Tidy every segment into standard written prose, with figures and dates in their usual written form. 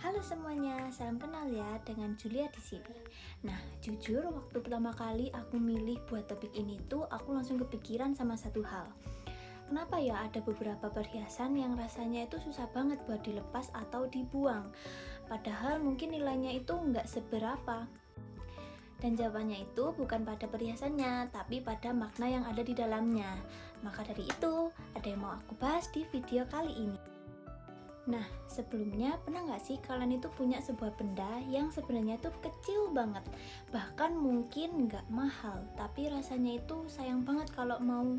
Halo semuanya, salam kenal ya dengan Julia di sini. Nah, jujur waktu pertama kali aku milih buat topik ini tuh aku langsung kepikiran sama satu hal. Kenapa ya ada beberapa perhiasan yang rasanya itu susah banget buat dilepas atau dibuang? Padahal mungkin nilainya itu nggak seberapa. Dan jawabannya itu bukan pada perhiasannya, tapi pada makna yang ada di dalamnya. Maka dari itu, ada yang mau aku bahas di video kali ini. Nah, sebelumnya pernah nggak sih kalian itu punya sebuah benda yang sebenarnya itu kecil banget, bahkan mungkin nggak mahal, tapi rasanya itu sayang banget kalau mau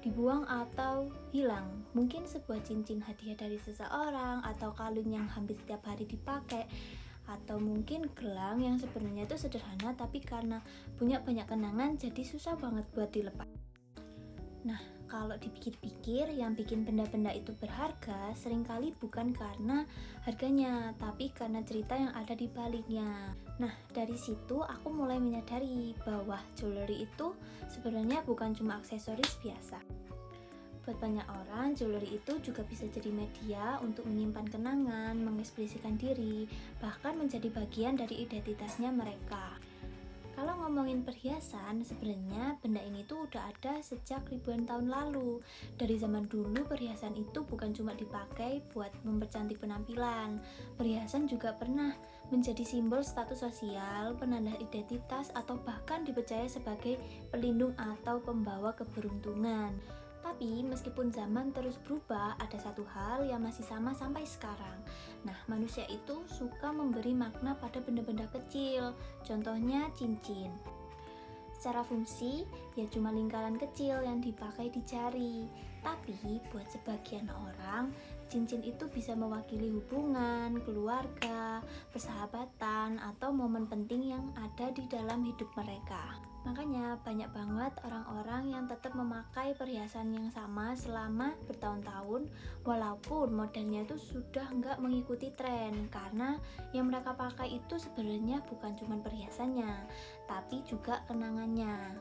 dibuang atau hilang. Mungkin sebuah cincin hadiah dari seseorang, atau kalung yang hampir setiap hari dipakai, atau mungkin gelang yang sebenarnya itu sederhana, tapi karena punya banyak kenangan jadi susah banget buat dilepas. Nah, kalau dipikir-pikir, yang bikin benda-benda itu berharga seringkali bukan karena harganya, tapi karena cerita yang ada di baliknya. Nah, dari situ aku mulai menyadari bahwa jewelry itu sebenarnya bukan cuma aksesoris biasa. Buat banyak orang, jewelry itu juga bisa jadi media untuk menyimpan kenangan, mengekspresikan diri, bahkan menjadi bagian dari identitasnya mereka. Kalau ngomongin perhiasan, sebenarnya benda ini tuh udah ada sejak ribuan tahun lalu. Dari zaman dulu, perhiasan itu bukan cuma dipakai buat mempercantik penampilan. Perhiasan juga pernah menjadi simbol status sosial, penanda identitas, atau bahkan dipercaya sebagai pelindung atau pembawa keberuntungan. Tapi meskipun zaman terus berubah, ada satu hal yang masih sama sampai sekarang. Nah, manusia itu suka memberi makna pada benda-benda kecil, contohnya cincin. Secara fungsi, ya cuma lingkaran kecil yang dipakai di jari. Tapi buat sebagian orang, cincin itu bisa mewakili hubungan, keluarga, persahabatan, atau momen penting yang ada di dalam hidup mereka. Makanya banyak banget orang-orang yang tetap memakai perhiasan yang sama selama bertahun-tahun, walaupun modelnya itu sudah nggak mengikuti tren, karena yang mereka pakai itu sebenarnya bukan cuma perhiasannya, tapi juga kenangannya.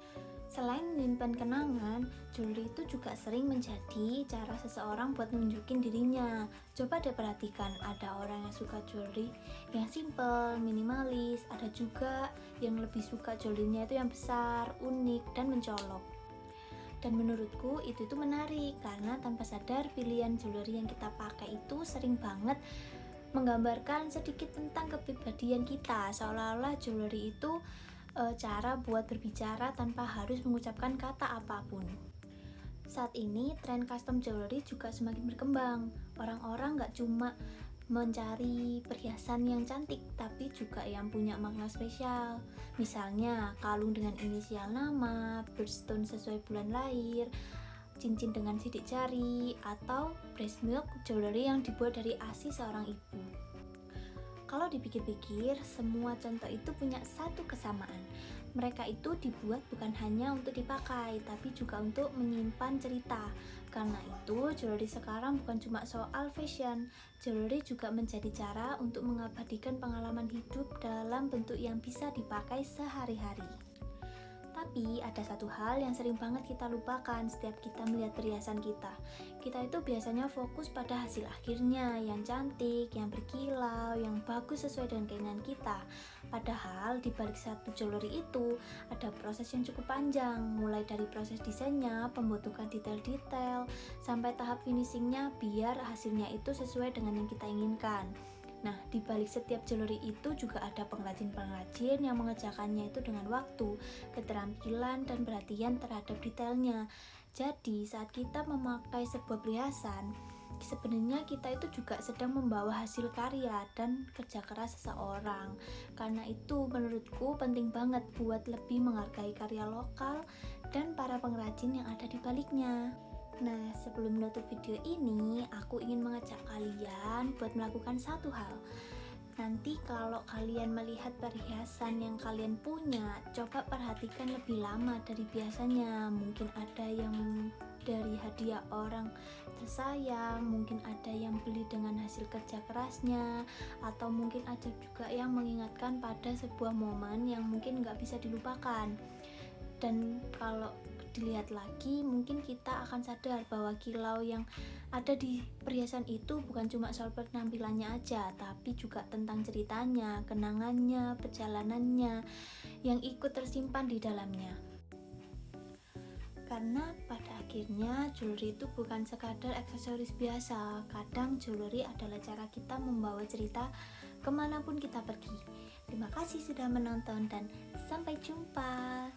Selain menyimpan kenangan, jewelry itu juga sering menjadi cara seseorang buat nunjukin dirinya. Coba deh perhatikan, ada orang yang suka jewelry yang simple, minimalis, ada juga yang lebih suka jewelry-nya itu yang besar, unik, dan mencolok. Dan menurutku itu tuh menarik, karena tanpa sadar pilihan jewelry yang kita pakai itu sering banget menggambarkan sedikit tentang kepribadian kita, seolah-olah jewelry itu cara buat berbicara tanpa harus mengucapkan kata apapun. Saat ini tren custom jewelry juga semakin berkembang. Orang-orang gak cuma mencari perhiasan yang cantik, tapi juga yang punya makna spesial. Misalnya kalung dengan inisial nama, birthstone sesuai bulan lahir, cincin dengan sidik jari, atau breast milk jewelry yang dibuat dari ASI seorang ibu. Kalau dipikir-pikir, semua contoh itu punya satu kesamaan. Mereka itu dibuat bukan hanya untuk dipakai, tapi juga untuk menyimpan cerita. Karena itu, jewelry sekarang bukan cuma soal fashion. Jewelry juga menjadi cara untuk mengabadikan pengalaman hidup dalam bentuk yang bisa dipakai sehari-hari. Tapi ada satu hal yang sering banget kita lupakan setiap kita melihat perhiasan kita. Kita itu biasanya fokus pada hasil akhirnya, yang cantik, yang berkilau, yang bagus sesuai dengan keinginan kita. Padahal di balik satu jewelry itu ada proses yang cukup panjang, mulai dari proses desainnya, pembentukan detail-detail, sampai tahap finishingnya biar hasilnya itu sesuai dengan yang kita inginkan. Nah, di balik setiap jewelry itu juga ada pengrajin-pengrajin yang mengerjakannya itu dengan waktu, keterampilan, dan perhatian terhadap detailnya. Jadi, saat kita memakai sebuah perhiasan, sebenarnya kita itu juga sedang membawa hasil karya dan kerja keras seseorang. Karena itu, menurutku penting banget buat lebih menghargai karya lokal dan para pengrajin yang ada di baliknya. Nah, sebelum menutup video ini, aku ingin mengajak kalian buat melakukan satu hal. Nanti kalau kalian melihat perhiasan yang kalian punya, coba perhatikan lebih lama dari biasanya. Mungkin ada yang dari hadiah orang tersayang, mungkin ada yang beli dengan hasil kerja kerasnya, atau mungkin ada juga yang mengingatkan pada sebuah momen yang mungkin nggak bisa dilupakan. Dan kalau dilihat lagi, mungkin kita akan sadar bahwa kilau yang ada di perhiasan itu bukan cuma soal penampilannya aja, tapi juga tentang ceritanya, kenangannya, perjalanannya yang ikut tersimpan di dalamnya. Karena pada akhirnya jewelry itu bukan sekadar aksesoris biasa. Kadang jewelry adalah cara kita membawa cerita kemanapun kita pergi. Terima kasih sudah menonton dan sampai jumpa.